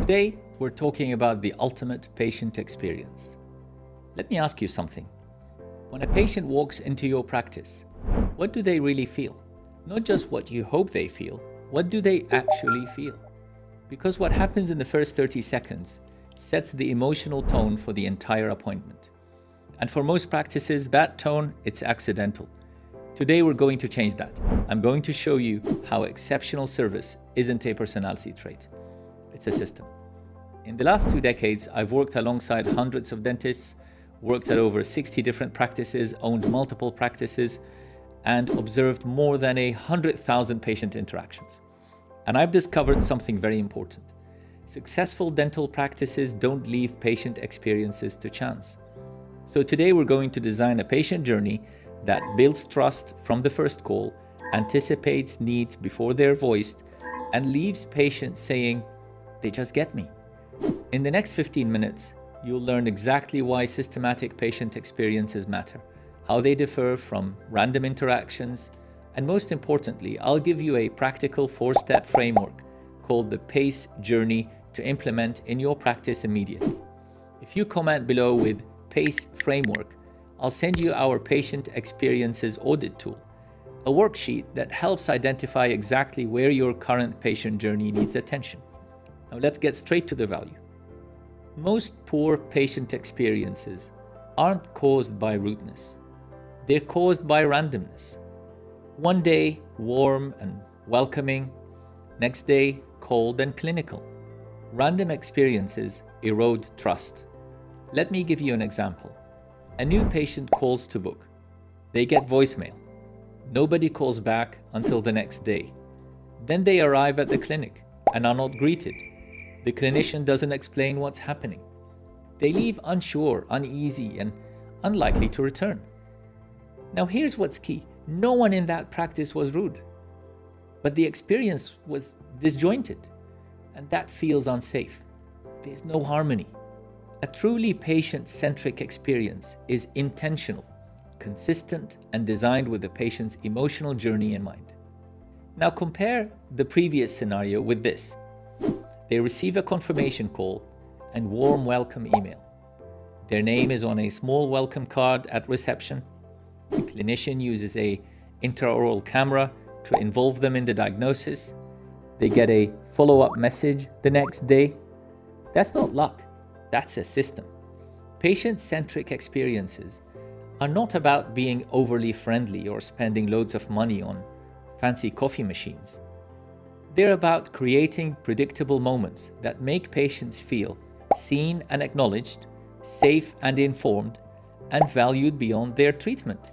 Today, we're talking about the ultimate patient experience. Let me ask you something. When a patient walks into your practice, what do they really feel? Not just what you hope they feel, what do they actually feel? Because what happens in the first 30 seconds sets the emotional tone for the entire appointment. And for most practices, that tone, it's accidental. Today, we're going to change that. I'm going to show you how exceptional service isn't a personality trait. It's a system. In the last 2 decades, I've worked alongside hundreds of dentists, worked at over 60 different practices, owned multiple practices, and observed more than 100,000 patient interactions. And I've discovered something very important. Successful dental practices don't leave patient experiences to chance. So today we're going to design a patient journey that builds trust from the first call, anticipates needs before they're voiced, and leaves patients saying, "They just get me." In the next 15 minutes, you'll learn exactly why systematic patient experiences matter, how they differ from random interactions, and most importantly, I'll give you a practical 4-step framework called the PACE journey to implement in your practice immediately. If you comment below with PACE framework, I'll send you our patient experiences audit tool, a worksheet that helps identify exactly where your current patient journey needs attention. Now let's get straight to the value. Most poor patient experiences aren't caused by rudeness. They're caused by randomness. One day, warm and welcoming. Next day, cold and clinical. Random experiences erode trust. Let me give you an example. A new patient calls to book. They get voicemail. Nobody calls back until the next day. Then they arrive at the clinic and are not greeted. The clinician doesn't explain what's happening. They leave unsure, uneasy, and unlikely to return. Now here's what's key. No one in that practice was rude, but the experience was disjointed, and that feels unsafe. There's no harmony. A truly patient-centric experience is intentional, consistent, and designed with the patient's emotional journey in mind. Now compare the previous scenario with this. They receive a confirmation call and warm welcome email. Their name is on a small welcome card at reception. The clinician uses an intraoral camera to involve them in the diagnosis. They get a follow-up message the next day. That's not luck, that's a system. Patient-centric experiences are not about being overly friendly or spending loads of money on fancy coffee machines. They're about creating predictable moments that make patients feel seen and acknowledged, safe and informed, and valued beyond their treatment.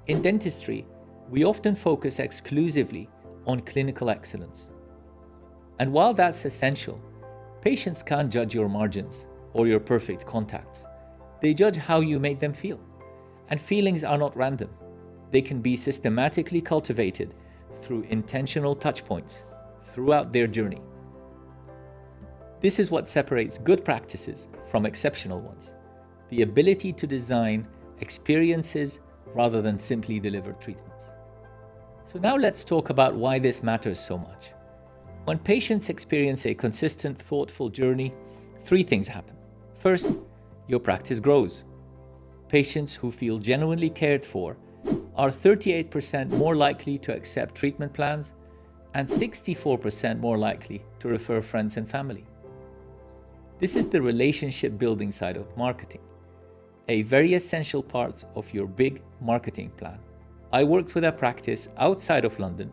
In dentistry, we often focus exclusively on clinical excellence. And while that's essential, patients can't judge your margins or your perfect contacts. They judge how you make them feel. And feelings are not random. They can be systematically cultivated through intentional touchpoints throughout their journey. This is what separates good practices from exceptional ones: the ability to design experiences rather than simply deliver treatments. So now let's talk about why this matters so much. When patients experience a consistent, thoughtful journey, 3 things happen. First, your practice grows. Patients who feel genuinely cared for are 38% more likely to accept treatment plans and 64% more likely to refer friends and family. This is the relationship building side of marketing, a very essential part of your big marketing plan. I worked with a practice outside of London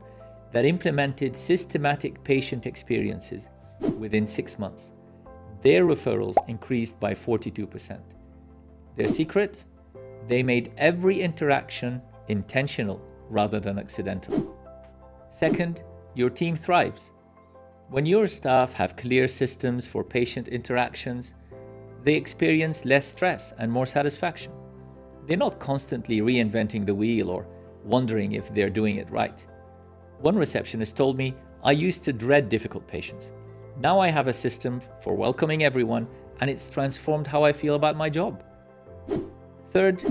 that implemented systematic patient experiences within 6 months. Their referrals increased by 42%. Their secret? They made every interaction intentional rather than accidental. Second, your team thrives. When your staff have clear systems for patient interactions, they experience less stress and more satisfaction. They're not constantly reinventing the wheel or wondering if they're doing it right. One receptionist told me, "I used to dread difficult patients. Now I have a system for welcoming everyone, and it's transformed how I feel about my job." Third,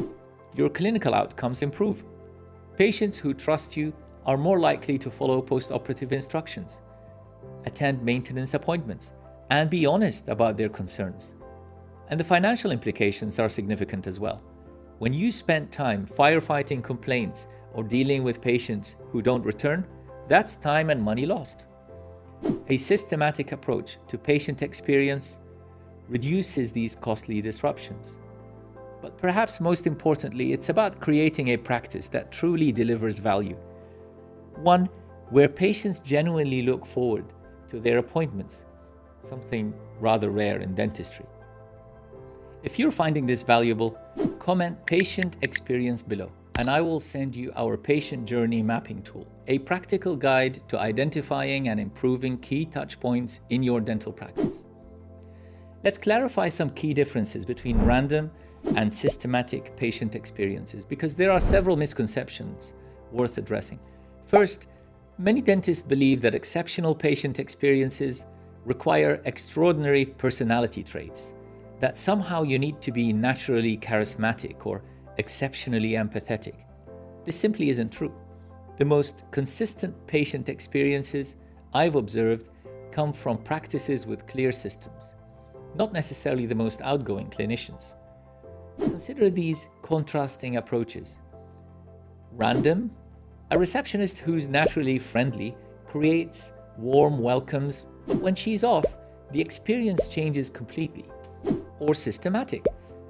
your clinical outcomes improve. Patients who trust you are more likely to follow post-operative instructions, attend maintenance appointments, and be honest about their concerns. And the financial implications are significant as well. When you spend time firefighting complaints or dealing with patients who don't return, that's time and money lost. A systematic approach to patient experience reduces these costly disruptions. But perhaps most importantly, it's about creating a practice that truly delivers value. One where patients genuinely look forward to their appointments, something rather rare in dentistry. If you're finding this valuable, comment patient experience below, and I will send you our patient journey mapping tool, a practical guide to identifying and improving key touchpoints in your dental practice. Let's clarify some key differences between random and systematic patient experiences, because there are several misconceptions worth addressing. First, many dentists believe that exceptional patient experiences require extraordinary personality traits, that somehow you need to be naturally charismatic or exceptionally empathetic. This simply isn't true. The most consistent patient experiences I've observed come from practices with clear systems, not necessarily the most outgoing clinicians. Consider these contrasting approaches. Random, a receptionist who's naturally friendly creates warm welcomes, but when she's off, the experience changes completely. Or systematic,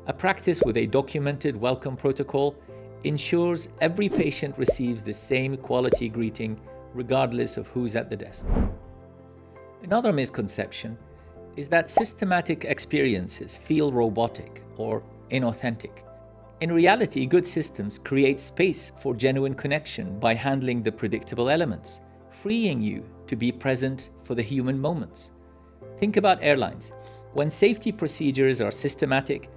a practice with a documented welcome protocol ensures every patient receives the same quality greeting regardless of who's at the desk. Another misconception is that systematic experiences feel robotic or inauthentic. In reality, good systems create space for genuine connection by handling the predictable elements, freeing you to be present for the human moments. Think about airlines. When safety procedures are systematic,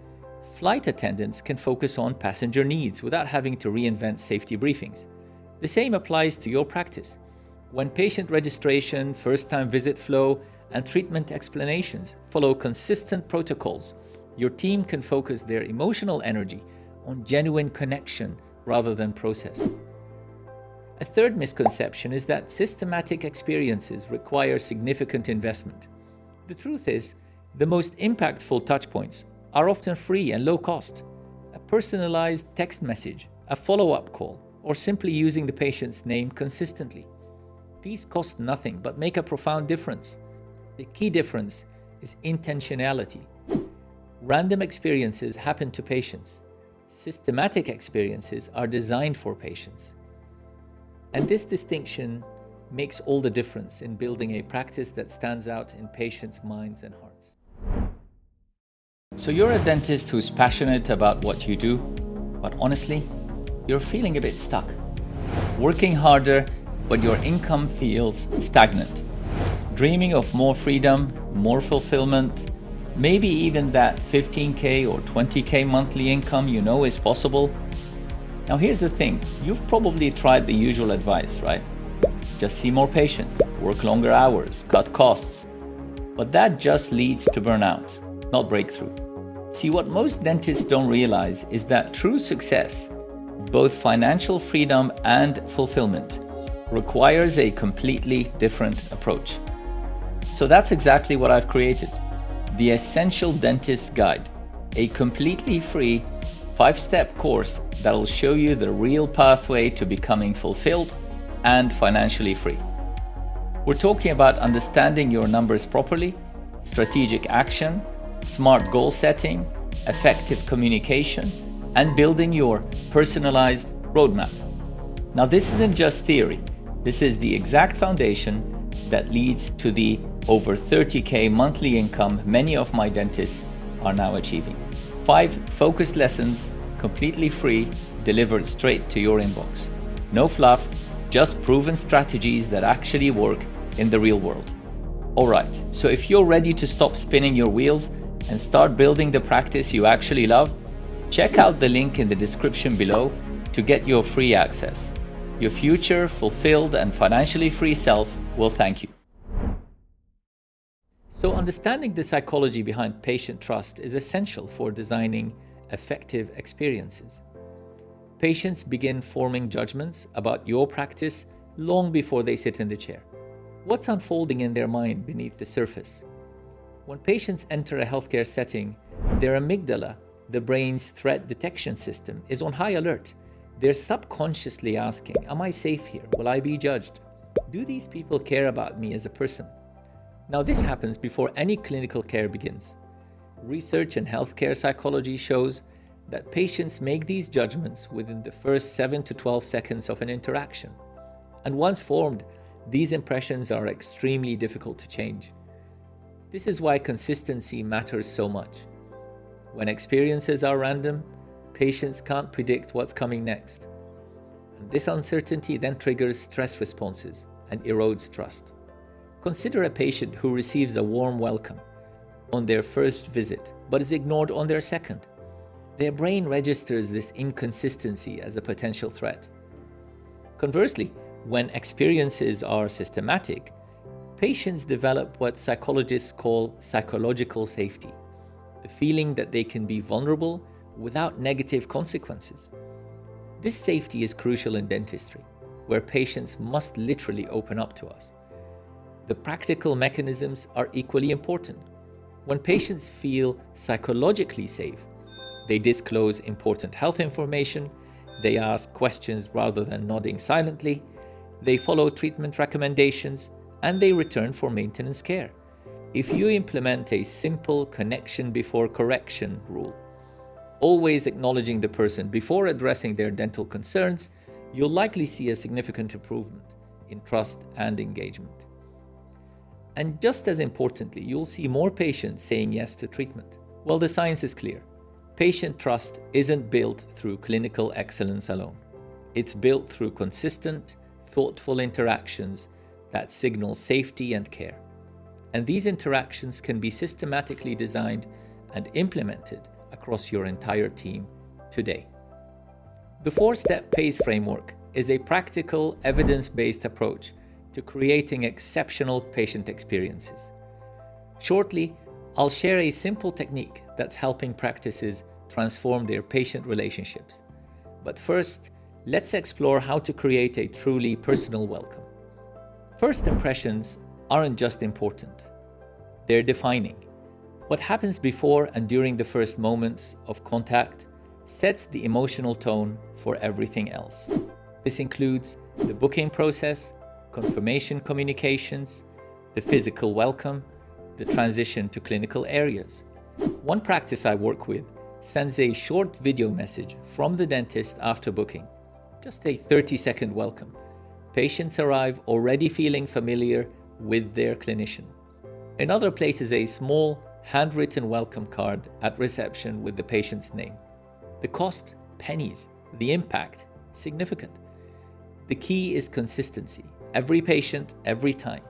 flight attendants can focus on passenger needs without having to reinvent safety briefings. The same applies to your practice. When patient registration, first-time visit flow, and treatment explanations follow consistent protocols, your team can focus their emotional energy on genuine connection rather than process. A third misconception is that systematic experiences require significant investment. The truth is, the most impactful touchpoints are often free and low cost. A personalized text message, a follow-up call, or simply using the patient's name consistently. These cost nothing but make a profound difference. The key difference is intentionality. Random experiences happen to patients. Systematic experiences are designed for patients. And this distinction makes all the difference in building a practice that stands out in patients' minds and hearts. So you're a dentist who's passionate about what you do, but honestly, you're feeling a bit stuck. Working harder, but your income feels stagnant. Dreaming of more freedom, more fulfillment, maybe even that 15K or 20K monthly income you know is possible. Now here's the thing, you've probably tried the usual advice, right? Just see more patients, work longer hours, cut costs. But that just leads to burnout, not breakthrough. See, what most dentists don't realize is that true success, both financial freedom and fulfillment, requires a completely different approach. So that's exactly what I've created. The Essential Dentist Guide, a completely free 5-step course that'll show you the real pathway to becoming fulfilled and financially free. We're talking about understanding your numbers properly, strategic action, smart goal setting, effective communication, and building your personalized roadmap. Now, this isn't just theory. This is the exact foundation that leads to the over 30K monthly income many of my dentists are now achieving. 5 focused lessons, completely free, delivered straight to your inbox. No fluff, just proven strategies that actually work in the real world. Alright, so if you're ready to stop spinning your wheels and start building the practice you actually love, check out the link in the description below to get your free access. Your future, fulfilled and financially free self will thank you. So understanding the psychology behind patient trust is essential for designing effective experiences. Patients begin forming judgments about your practice long before they sit in the chair. What's unfolding in their mind beneath the surface? When patients enter a healthcare setting, their amygdala, the brain's threat detection system, is on high alert. They're subconsciously asking, am I safe here? Will I be judged? Do these people care about me as a person? Now, this happens before any clinical care begins. Research in healthcare psychology shows that patients make these judgments within the first 7 to 12 seconds of an interaction. And once formed, these impressions are extremely difficult to change. This is why consistency matters so much. When experiences are random, patients can't predict what's coming next. And this uncertainty then triggers stress responses and erodes trust. Consider a patient who receives a warm welcome on their first visit, but is ignored on their second. Their brain registers this inconsistency as a potential threat. Conversely, when experiences are systematic, patients develop what psychologists call psychological safety, the feeling that they can be vulnerable without negative consequences. This safety is crucial in dentistry, where patients must literally open up to us. The practical mechanisms are equally important. When patients feel psychologically safe, they disclose important health information, they ask questions rather than nodding silently, they follow treatment recommendations, and they return for maintenance care. If you implement a simple connection before correction rule, always acknowledging the person before addressing their dental concerns, you'll likely see a significant improvement in trust and engagement. And just as importantly, you'll see more patients saying yes to treatment. Well, the science is clear. Patient trust isn't built through clinical excellence alone. It's built through consistent, thoughtful interactions that signal safety and care. And these interactions can be systematically designed and implemented across your entire team today. The 4-step PACE framework is a practical, evidence-based approach to creating exceptional patient experiences. Shortly, I'll share a simple technique that's helping practices transform their patient relationships. But first, let's explore how to create a truly personal welcome. First impressions aren't just important, they're defining. What happens before and during the first moments of contact sets the emotional tone for everything else. This includes the booking process, confirmation communications, the physical welcome, the transition to clinical areas. One practice I work with sends a short video message from the dentist after booking, just a 30-second welcome. Patients arrive already feeling familiar with their clinician. Another places a small handwritten welcome card at reception with the patient's name. The cost, pennies. The impact, significant. The key is consistency. Every patient, every time.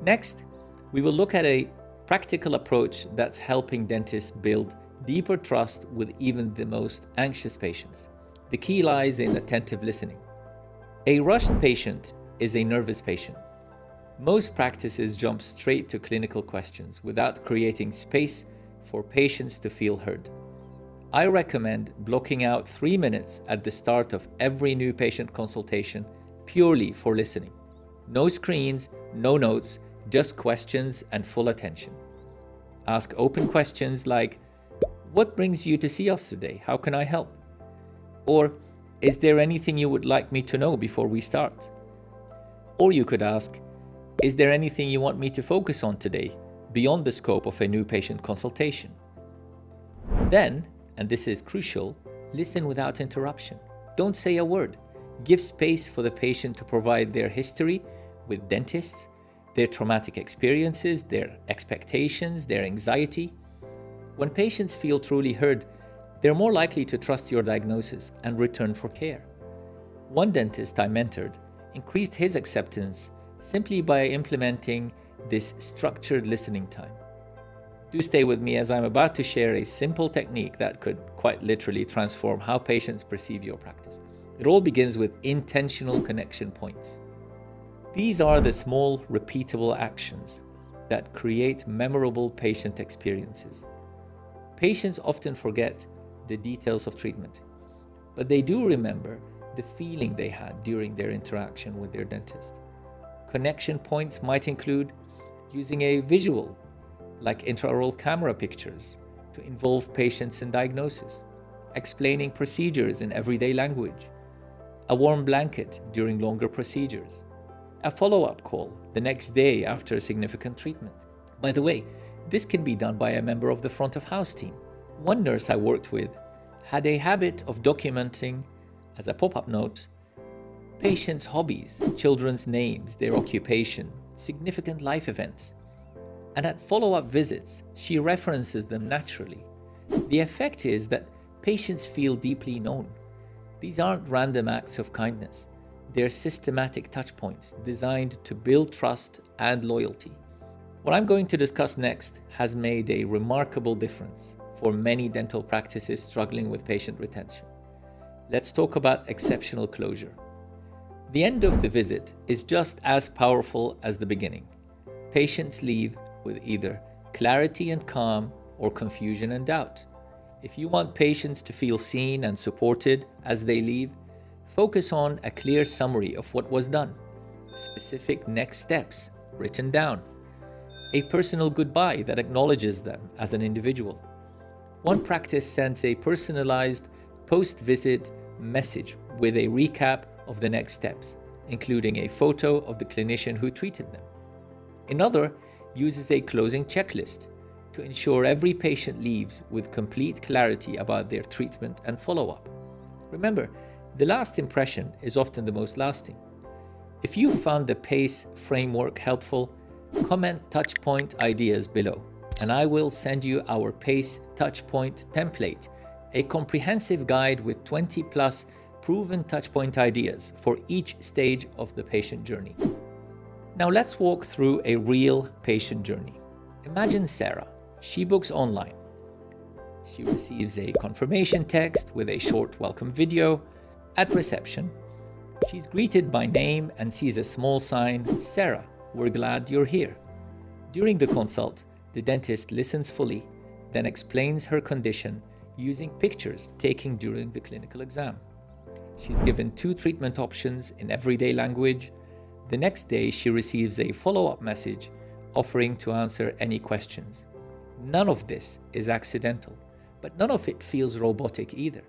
Next, we will look at a practical approach that's helping dentists build deeper trust with even the most anxious patients. The key lies in attentive listening. A rushed patient is a nervous patient. Most practices jump straight to clinical questions without creating space for patients to feel heard. I recommend blocking out 3 minutes at the start of every new patient consultation purely for listening. No screens, no notes, just questions and full attention. Ask open questions like, "What brings you to see us today? How can I help?" Or, "Is there anything you would like me to know before we start?" Or you could ask, "Is there anything you want me to focus on today beyond the scope of a new patient consultation?" Then, and this is crucial, listen without interruption. Don't say a word. Give space for the patient to provide their history with dentists, their traumatic experiences, their expectations, their anxiety. When patients feel truly heard, they're more likely to trust your diagnosis and return for care. One dentist I mentored increased his acceptance simply by implementing this structured listening time. Do stay with me as I'm about to share a simple technique that could quite literally transform how patients perceive your practice. It all begins with intentional connection points. These are the small, repeatable actions that create memorable patient experiences. Patients often forget the details of treatment, but they do remember the feeling they had during their interaction with their dentist. Connection points might include using a visual like intraoral camera pictures to involve patients in diagnosis, explaining procedures in everyday language, a warm blanket during longer procedures, a follow-up call the next day after a significant treatment. By the way, this can be done by a member of the front of house team. One nurse I worked with had a habit of documenting, as a pop-up note, patients' hobbies, children's names, their occupation, significant life events. And at follow-up visits, she references them naturally. The effect is that patients feel deeply known. These aren't random acts of kindness. They're systematic touchpoints designed to build trust and loyalty. What I'm going to discuss next has made a remarkable difference for many dental practices struggling with patient retention. Let's talk about exceptional closure. The end of the visit is just as powerful as the beginning. Patients leave with either clarity and calm or confusion and doubt. If you want patients to feel seen and supported as they leave, focus on a clear summary of what was done, specific next steps written down, a personal goodbye that acknowledges them as an individual. One practice sends a personalized post-visit message with a recap of the next steps, including a photo of the clinician who treated them. Another uses a closing checklist to ensure every patient leaves with complete clarity about their treatment and follow-up. Remember, the last impression is often the most lasting. If you found the PACE framework helpful, comment touchpoint ideas below, and I will send you our PACE touchpoint template, a comprehensive guide with 20+ proven touchpoint ideas for each stage of the patient journey. Now let's walk through a real patient journey. Imagine Sarah. She books online. She receives a confirmation text with a short welcome video. At reception, she's greeted by name and sees a small sign, "Sarah, we're glad you're here." During the consult, the dentist listens fully, then explains her condition using pictures taken during the clinical exam. She's given 2 treatment options in everyday language. The next day, she receives a follow-up message offering to answer any questions. None of this is accidental, but none of it feels robotic either.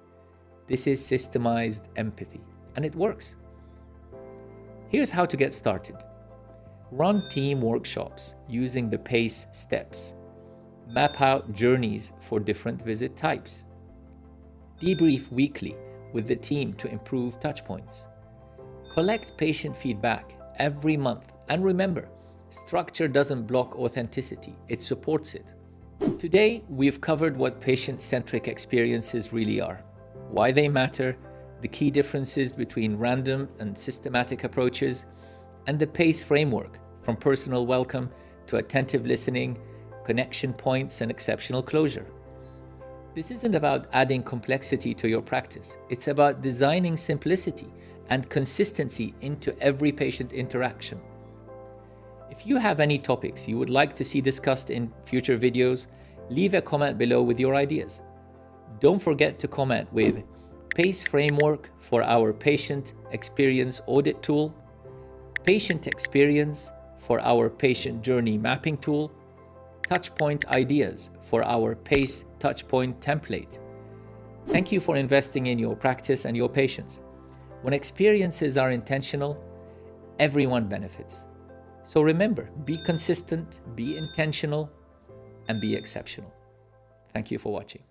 This is systemized empathy, and it works. Here's how to get started. Run team workshops using the PACE steps. Map out journeys for different visit types. Debrief weekly with the team to improve touchpoints. Collect patient feedback every month, and remember, structure doesn't block authenticity, it supports it. Today, we've covered what patient-centric experiences really are, why they matter, the key differences between random and systematic approaches, and the PACE framework, from personal welcome to attentive listening, connection points, and exceptional closure. This isn't about adding complexity to your practice. It's about designing simplicity and consistency into every patient interaction. If you have any topics you would like to see discussed in future videos, leave a comment below with your ideas. Don't forget to comment with PACE framework for our patient experience audit tool, patient experience for our patient journey mapping tool, touchpoint ideas for our PACE touchpoint template. Thank you for investing in your practice and your patients. When experiences are intentional, everyone benefits. So remember, be consistent, be intentional, and be exceptional. Thank you for watching.